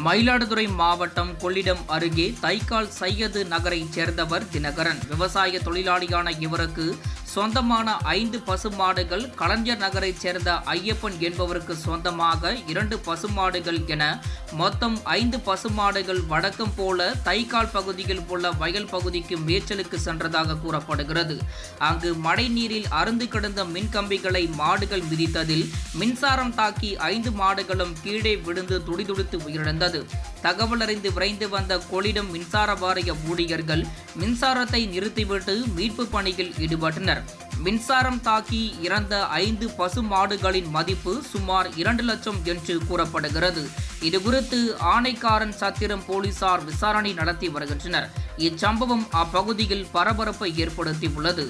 மயிலாடுதுறை மாவட்டம் கொள்ளிடம் அருகே தைக்கால் சையது நகரைச் சேர்ந்தவர் தினகரன். விவசாய தொழிலாளியான இவருக்கு சொந்தமான 5 பசுமாடுகள், கலைஞர் நகரைச் சேர்ந்த ஐயப்பன் என்பவருக்கு சொந்தமாக 2 பசுமாடுகள் என மொத்தம் 5 பசுமாடுகள் வழக்கம் போல தைக்கால் பகுதியில் உள்ள வயல் பகுதிக்கு மேய்ச்சலுக்கு சென்றதாக கூறப்படுகிறது. அங்கு மழை நீரில் அறுந்து கிடந்த மின்கம்பிகளை மாடுகள் மிதித்ததில் மின்சாரம் தாக்கி 5 மாடுகளும் கீழே விழுந்து துடிதுடித்து உயிரிழந்தது. தகவல் அறிந்து விரைந்து வந்த கொள்ளிடம் மின்சார வாரிய ஊழியர்கள் மின்சாரத்தை நிறுத்திவிட்டு மீட்பு பணியில் ஈடுபட்டனர். மின்சாரம் தாக்கி இறந்த 5 பசு மாடுகளின் மதிப்பு சுமார் 2 லட்சம் என்று கூறப்படுகிறது. இதுகுறித்து ஆனைக்காரன் சத்திரம் போலீசார் விசாரணை நடத்தி வருகின்றனர். இச்சம்பவம் அப்பகுதியில் பரபரப்பை ஏற்படுத்தியுள்ளது.